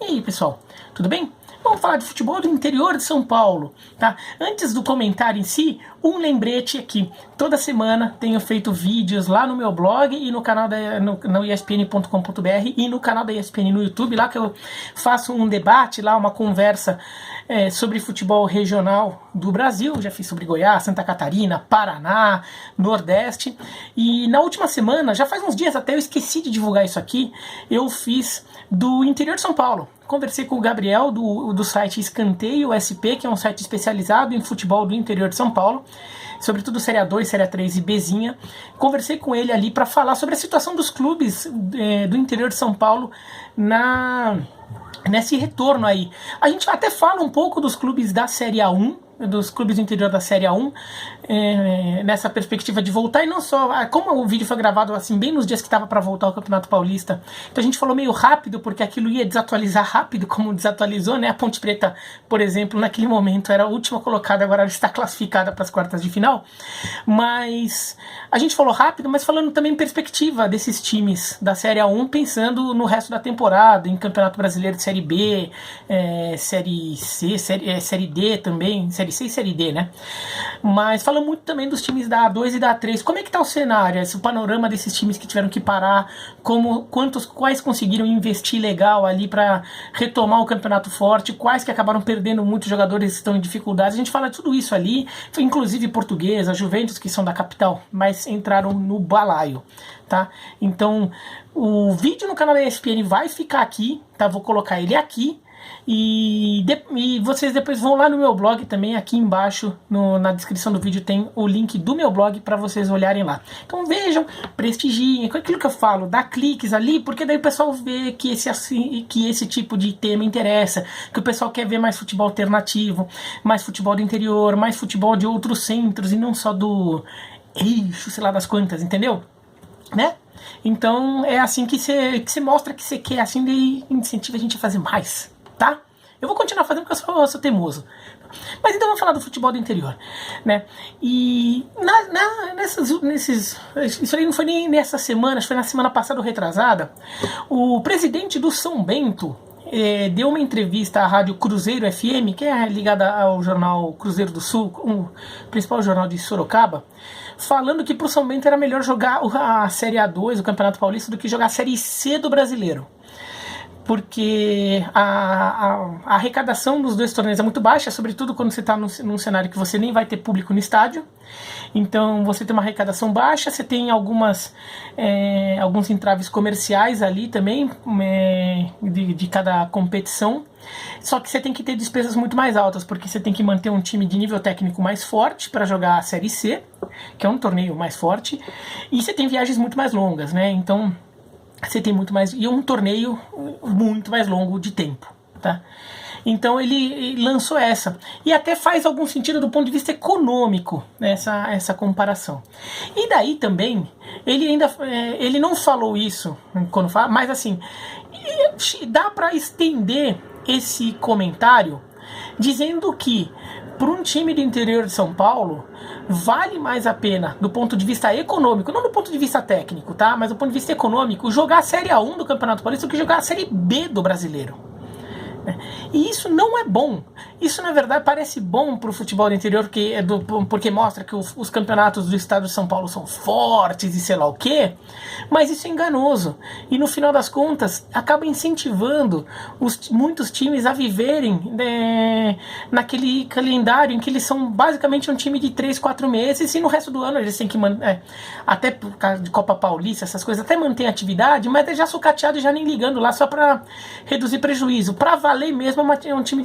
E aí, pessoal, tudo bem? Vamos falar de futebol do interior de São Paulo, tá? Antes do comentário em si, um lembrete aqui. Toda semana tenho feito vídeos lá no meu blog e no canal no espn.com.br e no canal da ESPN no YouTube, lá que eu faço um debate, lá uma conversa sobre futebol regional do Brasil. Já fiz sobre Goiás, Santa Catarina, Paraná, Nordeste. E na última semana, já faz uns dias até, eu esqueci de divulgar isso aqui, eu fiz do interior de São Paulo. Conversei com o Gabriel do site Escanteio SP, que é um site especializado em futebol do interior de São Paulo, sobretudo Série A2, Série A3 e Bzinha. Conversei com ele ali para falar sobre a situação dos clubes do interior de São Paulo nesse retorno aí. A gente até fala um pouco dos clubes da Série A1, dos clubes do interior da Série A1, nessa perspectiva de voltar, e não só, como o vídeo foi gravado assim bem nos dias que estava para voltar ao Campeonato Paulista, então a gente falou meio rápido, porque aquilo ia desatualizar rápido, como desatualizou, né? A Ponte Preta, por exemplo, naquele momento era a última colocada, agora ela está classificada para as quartas de final, mas a gente falou rápido, mas falando também em perspectiva desses times da Série A1, pensando no resto da temporada, em Campeonato Brasileiro de Série B, Série C, Série D também, Série C e Série D, né? Mas fala muito também dos times da A2 e da A3. Como é que tá o cenário, esse panorama desses times que tiveram que parar, quais conseguiram investir legal ali para retomar o campeonato forte, quais que acabaram perdendo muitos jogadores que estão em dificuldades. A gente fala de tudo isso ali, inclusive Portuguesa, Juventus, que são da capital, mas entraram no balaio, tá? Então, o vídeo no canal da ESPN vai ficar aqui, tá? Vou colocar ele aqui. E vocês depois vão lá no meu blog também, aqui embaixo na descrição do vídeo tem o link do meu blog para vocês olharem lá. Então vejam, prestigiem, aquilo que eu falo, dá cliques ali, porque daí o pessoal vê que esse tipo de tema interessa, que o pessoal quer ver mais futebol alternativo, mais futebol do interior, mais futebol de outros centros e não só do eixo, sei lá das quantas, entendeu? Né? Então é assim que você mostra que você quer, assim, e incentiva a gente a fazer mais. Tá? Eu vou continuar fazendo porque eu sou teimoso. Mas então vamos falar do futebol do interior, né? E isso aí não foi nem nessa semana, foi na semana passada ou retrasada. O presidente do São Bento deu uma entrevista à rádio Cruzeiro FM, que é ligada ao jornal Cruzeiro do Sul, o principal jornal de Sorocaba, falando que para o São Bento era melhor jogar a Série A2, o Campeonato Paulista, do que jogar a Série C do Brasileiro. Porque a arrecadação dos dois torneios é muito baixa, sobretudo quando você está num cenário que você nem vai ter público no estádio. Então você tem uma arrecadação baixa, você tem alguns entraves comerciais ali também, de cada competição. Só que você tem que ter despesas muito mais altas, porque você tem que manter um time de nível técnico mais forte para jogar a Série C, que é um torneio mais forte, e você tem viagens muito mais longas, né? Então você tem muito mais, e um torneio muito mais longo de tempo, tá? Então ele lançou essa, e até faz algum sentido do ponto de vista econômico, né, essa comparação. E daí também, ele não falou isso quando fala, mas assim, dá para estender esse comentário dizendo que para um time do interior de São Paulo vale mais a pena do ponto de vista econômico, não do ponto de vista técnico, tá? Mas do ponto de vista econômico, jogar a Série A1 do Campeonato Paulista do que jogar a Série B do Brasileiro. E isso não é bom. Isso, na verdade, parece bom para o futebol do interior, porque mostra que os campeonatos do estado de São Paulo são fortes e sei lá o quê, mas isso é enganoso. E, no final das contas, acaba incentivando muitos times a viverem naquele calendário em que eles são basicamente um time de 3, 4 meses, e no resto do ano eles têm que até por causa de Copa Paulista, essas coisas, até mantém atividade, mas é já sucateado e já nem ligando lá, só para reduzir prejuízo. Para valer mesmo, é um time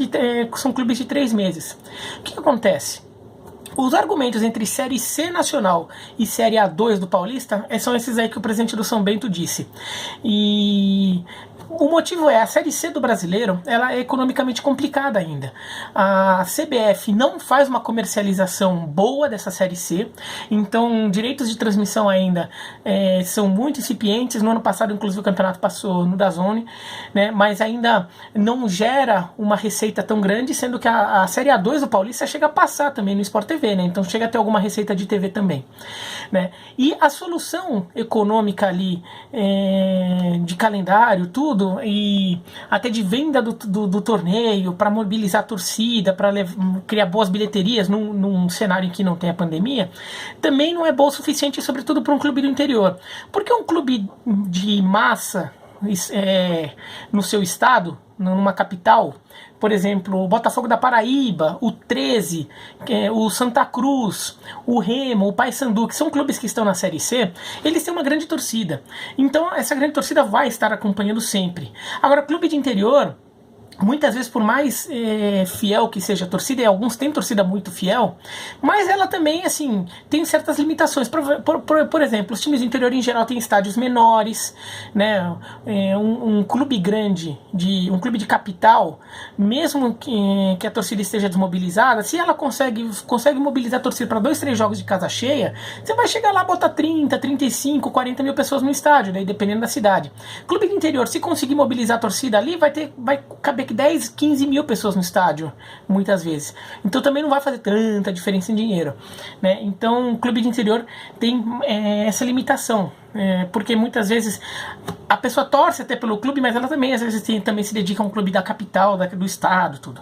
são clubes de 3 meses. O que acontece? Os argumentos entre Série C Nacional e Série A2 do Paulista são esses aí que o presidente do São Bento disse. E o motivo é, a Série C do Brasileiro, ela é economicamente complicada ainda. A CBF não faz uma comercialização boa dessa Série C, então direitos de transmissão ainda são muito incipientes. No ano passado, inclusive, o campeonato passou no DAZN, né, mas ainda não gera uma receita tão grande, sendo que a Série A2 do Paulista chega a passar também no Sport TV, né, então chega a ter alguma receita de TV também, né. E a solução econômica ali, de calendário, tudo, tudo, e até de venda do torneio, para mobilizar a torcida, para criar boas bilheterias num cenário em que não tem a pandemia, também não é bom o suficiente, sobretudo para um clube do interior. Porque um clube de massa no seu estado, numa capital, por exemplo, o Botafogo da Paraíba, o 13, o Santa Cruz, o Remo, o Paysandu, que são clubes que estão na Série C, eles têm uma grande torcida. Então essa grande torcida vai estar acompanhando sempre. Agora, clube de interior, muitas vezes, por mais fiel que seja a torcida, e alguns têm torcida muito fiel, mas ela também, assim, tem certas limitações. Por exemplo, os times do interior em geral têm estádios menores, né? Um clube grande, um clube de capital, mesmo que a torcida esteja desmobilizada, se ela consegue mobilizar a torcida para 2, 3 jogos de casa cheia, você vai chegar lá e botar 30, 35, 40 mil pessoas no estádio, né? Dependendo da cidade. Clube do interior, se conseguir mobilizar a torcida ali, vai caber 10, 15 mil pessoas no estádio, muitas vezes. Então também não vai fazer tanta diferença em dinheiro, né? Então o clube de interior tem essa limitação, porque muitas vezes a pessoa torce até pelo clube, mas ela também às vezes também se dedica a um clube da capital, do estado, tudo.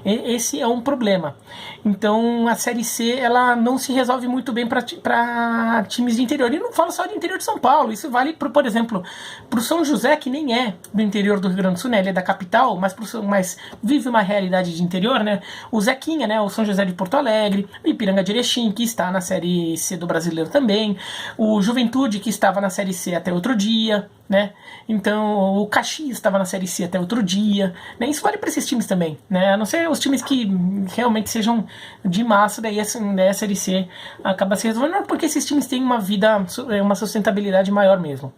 Esse é um problema. Então a Série C, ela não se resolve muito bem para times de interior. E não falo só de interior de São Paulo, isso vale, por exemplo, para o São José, que nem é do interior do Rio Grande do Sul, né? Ele é da capital, mas vive uma realidade de interior, né? O Zequinha, né? O São José de Porto Alegre, o Ipiranga de Erechim, que está na Série C do Brasileiro também, o Juventude, que estava na Série C até outro dia, né? Então o Caxias estava na Série C até outro dia, né? Isso vale para esses times também, né? A não ser os times que realmente sejam de massa, daí a Série C acaba se resolvendo, porque esses times têm uma vida, uma sustentabilidade maior mesmo.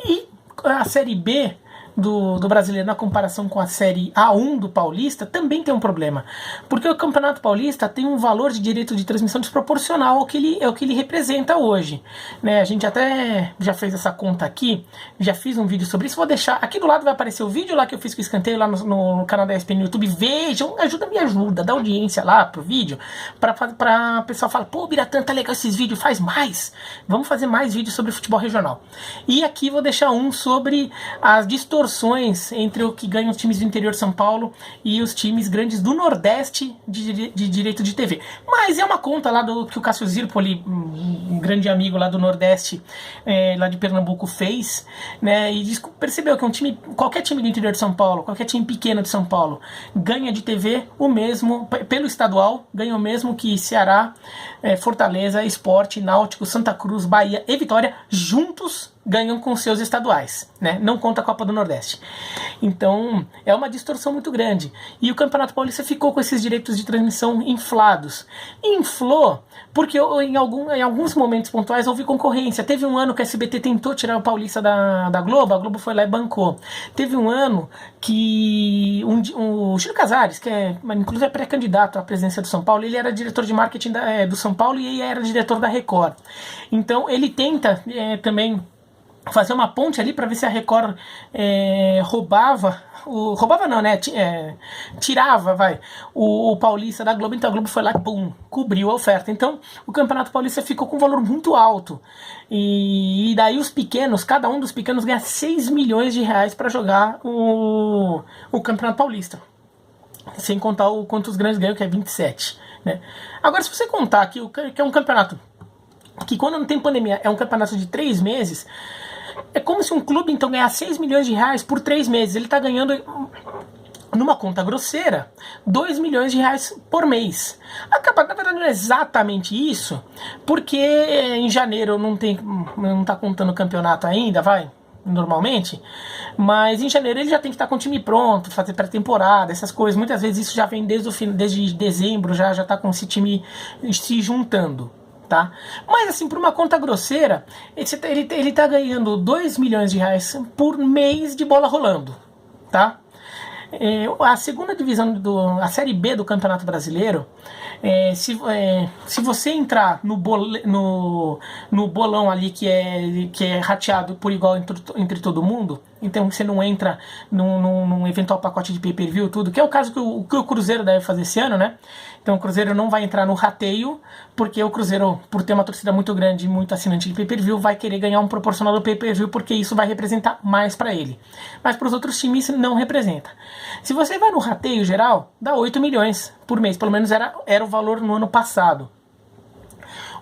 E a Série B do brasileiro, na comparação com a Série A1 do Paulista, também tem um problema, porque o Campeonato Paulista tem um valor de direito de transmissão desproporcional ao que ele representa hoje, né? A gente até já fez essa conta aqui, já fiz um vídeo sobre isso, vou deixar aqui do lado, vai aparecer o vídeo lá que eu fiz com o escanteio lá no canal da ESPN no YouTube. Vejam, me ajuda, dá audiência lá pro vídeo, pra o pessoal falar, pô, Biratã, tá legal esses vídeos, faz mais, vamos fazer mais vídeos sobre futebol regional. E aqui vou deixar um sobre as distorções entre o que ganham os times do interior de São Paulo e os times grandes do Nordeste de direito de TV. Mas é uma conta lá que o Cássio Zirpoli, um grande amigo lá do Nordeste, lá de Pernambuco, fez, né? E percebeu que qualquer time do interior de São Paulo, qualquer time pequeno de São Paulo, ganha de TV o mesmo, pelo estadual, ganha o mesmo que Ceará, Fortaleza, Sport, Náutico, Santa Cruz, Bahia e Vitória, juntos ganham com seus estaduais, né? Não conta a Copa do Nordeste. Então, é uma distorção muito grande. E o Campeonato Paulista ficou com esses direitos de transmissão inflados. Inflou porque em alguns momentos pontuais houve concorrência. Teve um ano que a SBT tentou tirar o Paulista da Globo, a Globo foi lá e bancou. Teve um ano que o Chico Casares, que inclusive é pré-candidato à presidência do São Paulo, ele era diretor de marketing do São Paulo e ele era diretor da Record. Então, ele tenta também fazer uma ponte ali para ver se a Record tirava o Paulista da Globo. Então a Globo foi lá e pum, cobriu a oferta. Então o Campeonato Paulista ficou com um valor muito alto, e daí os pequenos, cada um dos pequenos ganha 6 milhões de reais para jogar o Campeonato Paulista, sem contar o quanto os grandes ganham, que é 27, né? Agora, se você contar que é um campeonato que, quando não tem pandemia, é um campeonato de 3 meses, é como se um clube então ganhar 6 milhões de reais por 3 meses. Ele está ganhando, numa conta grosseira, 2 milhões de reais por mês. Na verdade não é exatamente isso, porque em janeiro não está contando o campeonato ainda, normalmente, mas em janeiro ele já tem que estar com o time pronto, fazer pré-temporada, essas coisas. Muitas vezes isso já vem desde dezembro, já está com esse time se juntando. Tá? Mas assim, por uma conta grosseira, ele tá ganhando 2 milhões de reais por mês de bola rolando, tá? A segunda divisão, a Série B do Campeonato Brasileiro, se você entrar no bolão ali que é rateado por igual entre todo mundo, então você não entra num eventual pacote de pay-per-view, tudo, que é o caso que o Cruzeiro deve fazer esse ano, né? Então o Cruzeiro não vai entrar no rateio, porque o Cruzeiro, por ter uma torcida muito grande e muito assinante de pay-per-view, vai querer ganhar um proporcional do pay-per-view, porque isso vai representar mais para ele. Mas para os outros times não representa. Se você vai no rateio geral, dá 8 milhões por mês, pelo menos era o valor no ano passado.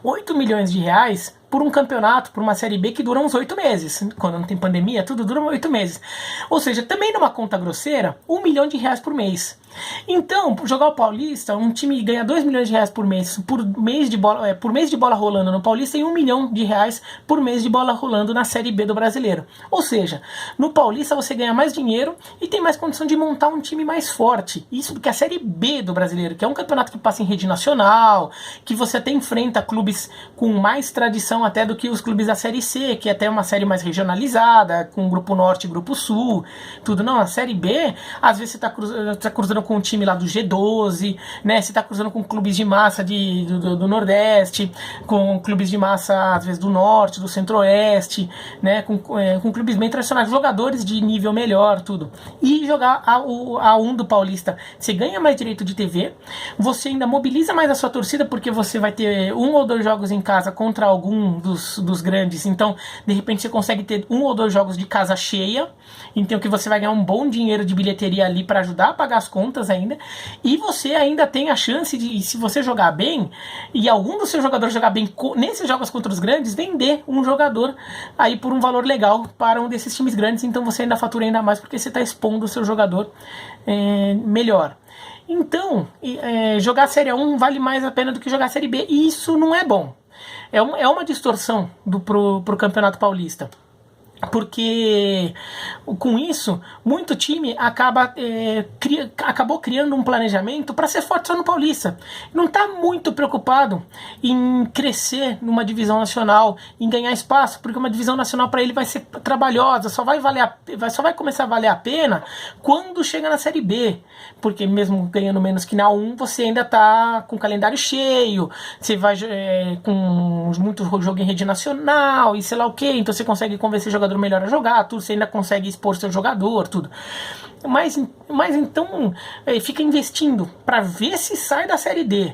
8 milhões de reais por um campeonato, por uma Série B que dura uns 8 meses. Quando não tem pandemia, tudo dura 8 meses. Ou seja, também numa conta grosseira, 1 milhão de reais por mês. Então, jogar o Paulista, um time ganha 2 milhões de reais por mês, por mês de bola rolando no Paulista, e 1 milhão de reais por mês de bola rolando na Série B do Brasileiro. Ou seja, no Paulista você ganha mais dinheiro e tem mais condição de montar um time mais forte. Isso porque a Série B do Brasileiro, que é um campeonato que passa em rede nacional, que você até enfrenta clubes com mais tradição até do que os clubes da Série C, que é até uma série mais regionalizada, com Grupo Norte e Grupo Sul, tudo. Não, a Série B, às vezes você tá cruzando com um time lá do G12, né? Você tá cruzando com clubes de massa do Nordeste, com clubes de massa, às vezes, do Norte, do Centro-Oeste, né? Com clubes bem tradicionais, jogadores de nível melhor, tudo. E jogar a 1 do Paulista, você ganha mais direito de TV, você ainda mobiliza mais a sua torcida, porque você vai ter 1 ou 2 jogos em casa contra algum dos grandes, então de repente você consegue ter 1 ou 2 jogos de casa cheia, então que você vai ganhar um bom dinheiro de bilheteria ali para ajudar a pagar as contas ainda, e você ainda tem a chance de, se você jogar bem, e algum dos seus jogadores jogar bem nesses jogos contra os grandes, vender um jogador aí por um valor legal para um desses times grandes, então você ainda fatura ainda mais, porque você está expondo o seu jogador melhor. Então, jogar a Série 1 vale mais a pena do que jogar a Série B, e isso não é bom. É uma distorção pro Campeonato Paulista. Porque com isso, muito time acabou criando um planejamento para ser forte só no Paulista. Não está muito preocupado em crescer numa divisão nacional, em ganhar espaço, porque uma divisão nacional para ele vai ser trabalhosa, só vai começar a valer a pena quando chega na Série B. Porque mesmo ganhando menos que na 1, você ainda está com o calendário cheio, você vai com muito jogo em rede nacional e sei lá o que, então você consegue convencer jogador melhor a jogar, tudo, você ainda consegue expor seu jogador, tudo. Mas então fica investindo para ver se sai da Série D,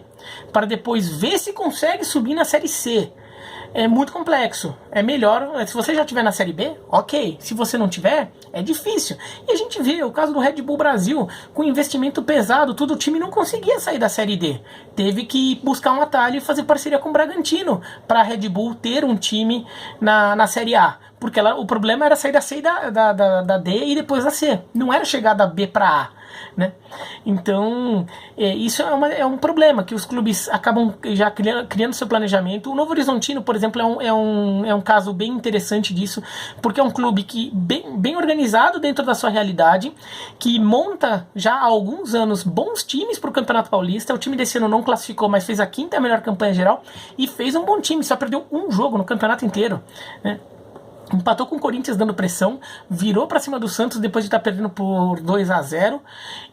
para depois ver se consegue subir na Série C. É muito complexo. É melhor, se você já estiver na Série B, ok. Se você não tiver, é difícil. E a gente vê o caso do Red Bull Brasil, com investimento pesado, tudo, o time não conseguia sair da Série D. Teve que buscar um atalho e fazer parceria com o Bragantino para a Red Bull ter um time na Série A. Porque o problema era sair da C da D e depois da C. Não era chegar da B para A. Né? Então, isso é um problema, que os clubes acabam já criando seu planejamento. O Novo Horizontino, por exemplo, é um caso bem interessante disso, porque é um clube que bem organizado dentro da sua realidade, que monta já há alguns anos bons times para o Campeonato Paulista. O time desse ano não classificou, mas fez a 5ª melhor campanha geral e fez um bom time, só perdeu um jogo no campeonato inteiro, né? Empatou com o Corinthians dando pressão, virou pra cima do Santos depois de estar perdendo por 2-0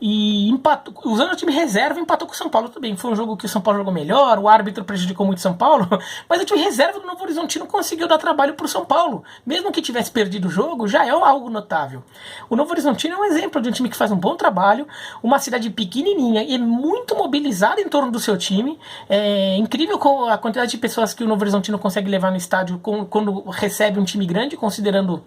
e empatou, usando o time reserva, empatou com o São Paulo. Tudo bem, foi um jogo que o São Paulo jogou melhor, o árbitro prejudicou muito o São Paulo, mas o time reserva do Novo Horizontino conseguiu dar trabalho pro São Paulo. Mesmo que tivesse perdido o jogo, já é algo notável. O Novo Horizontino é um exemplo de um time que faz um bom trabalho, uma cidade pequenininha e muito mobilizada em torno do seu time. É incrível a quantidade de pessoas que o Novo Horizontino consegue levar no estádio quando recebe um time grande, considerando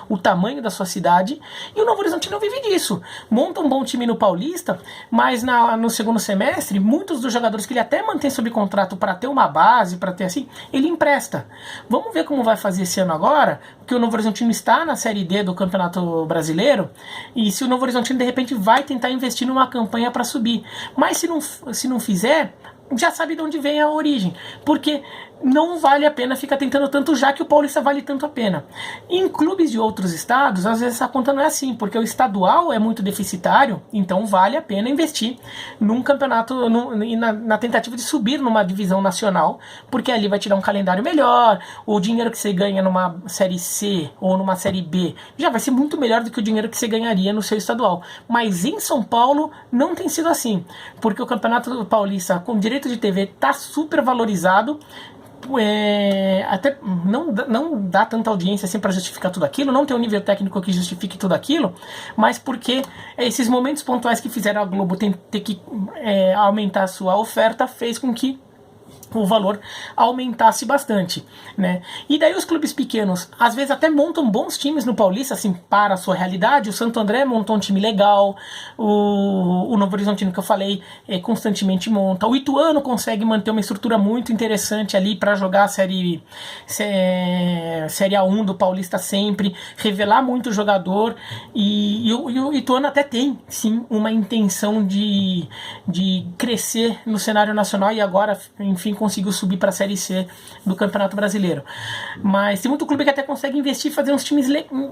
o tamanho da sua cidade, e o Novo Horizontino vive disso. Monta um bom time no Paulista, mas no segundo semestre, muitos dos jogadores que ele até mantém sob contrato para ter uma base, para ter assim, ele empresta. Vamos ver como vai fazer esse ano agora, porque o Novo Horizontino está na Série D do Campeonato Brasileiro, e se o Novo Horizontino de repente vai tentar investir numa campanha para subir. Mas se não fizer, já sabe de onde vem a origem, porque não vale a pena ficar tentando tanto, já que o Paulista vale tanto a pena. Em clubes de outros estados, às vezes essa conta não é assim, porque o estadual é muito deficitário, então vale a pena investir num campeonato, na tentativa de subir numa divisão nacional, porque ali vai te dar um calendário melhor, o dinheiro que você ganha numa Série C ou numa Série B já vai ser muito melhor do que o dinheiro que você ganharia no seu estadual. Mas em São Paulo não tem sido assim, porque o Campeonato Paulista com direito de TV está super valorizado, até não dá tanta audiência assim para justificar tudo aquilo, não tem um nível técnico que justifique tudo aquilo, mas porque esses momentos pontuais que fizeram a Globo ter que aumentar a sua oferta fez com que o valor aumentasse bastante, né? E daí os clubes pequenos, às vezes até montam bons times no Paulista, assim, para a sua realidade. O Santo André montou um time legal, o Novo Horizontino, que eu falei, constantemente monta. O Ituano consegue manter uma estrutura muito interessante ali para jogar a série A1 do Paulista sempre, revelar muito jogador, e o Ituano até tem, sim, uma intenção de crescer no cenário nacional e agora, enfim, conseguiu subir para a Série C do Campeonato Brasileiro. Mas tem muito clube que até consegue investir e fazer uns times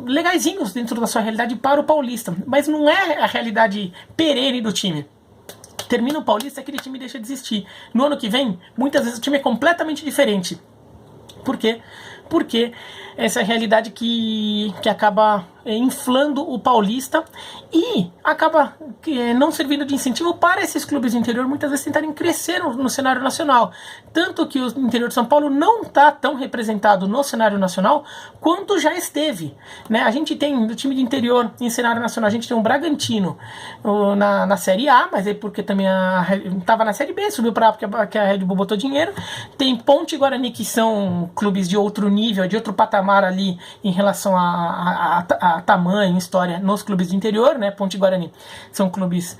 legaisinhos dentro da sua realidade para o Paulista. Mas não é a realidade perene do time. Termina o Paulista, aquele time deixa de existir. No ano que vem, muitas vezes o time é completamente diferente. Por quê? Porque essa é a realidade que acaba inflando o Paulista e acaba não servindo de incentivo para esses clubes do interior muitas vezes tentarem crescer no cenário nacional. Tanto que o interior de São Paulo não está tão representado no cenário nacional quanto já esteve, né? A gente tem do time de interior em cenário nacional, a gente tem o Bragantino na Série A, mas é porque também estava na Série B, subiu para porque a Red Bull botou dinheiro. Tem Ponte e Guarani, que são clubes de outro nível, de outro patamar ali em relação a tamanho, história nos clubes do interior, né? Ponte e Guarani são clubes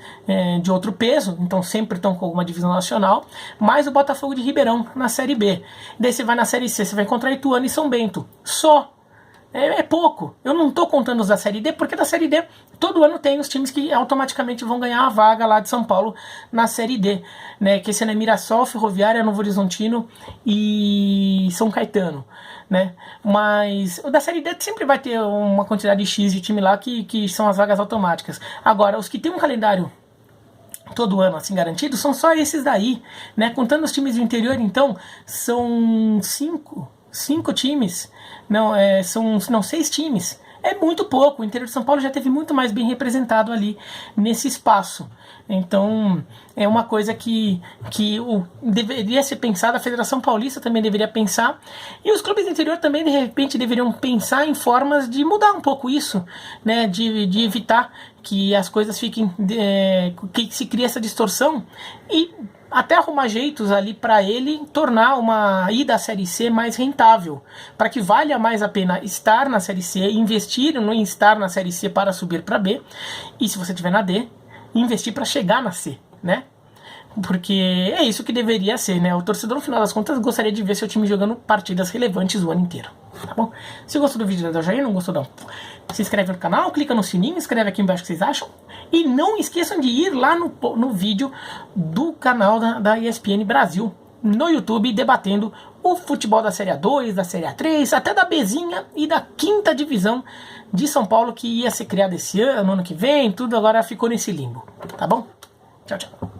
de outro peso, então sempre estão com alguma divisão nacional, mas o Botafogo de Ribeirão na Série B. Daí você vai na Série C, você vai encontrar Ituano e São Bento. Só. É pouco. Eu não estou contando os da Série D, porque da Série D todo ano tem os times que automaticamente vão ganhar a vaga lá de São Paulo na Série D, né? Que esse ano é Mirassol, Ferroviária, Novo Horizontino e São Caetano, né? Mas o da Série D sempre vai ter uma quantidade X de time lá que são as vagas automáticas. Agora, os que tem um calendário todo ano assim garantido são só esses daí, né? Contando os times do interior, então, são cinco times, são 6 times. É muito pouco. O interior de São Paulo já teve muito mais bem representado ali nesse espaço. Então é uma coisa que deveria ser pensada, a Federação Paulista também deveria pensar, e os clubes do interior também de repente deveriam pensar em formas de mudar um pouco isso, né? De evitar que as coisas fiquem, que se crie essa distorção e até arrumar jeitos ali para ele tornar uma ida à Série C mais rentável, para que valha mais a pena estar na Série C, investir em estar na Série C para subir para B, e se você estiver na D, investir para chegar na C, né? Porque é isso que deveria ser, né? O torcedor, no final das contas, gostaria de ver seu time jogando partidas relevantes o ano inteiro, tá bom? Se gostou do vídeo, dá joinha, não gostou, não. Se inscreve no canal, clica no sininho, escreve aqui embaixo o que vocês acham. E não esqueçam de ir lá no vídeo do canal da ESPN Brasil, no YouTube, debatendo o futebol da Série A2, da Série A3, até da Bzinha e da 5ª divisão de São Paulo, que ia ser criada esse ano que vem, tudo agora ficou nesse limbo, tá bom? Tchau, tchau.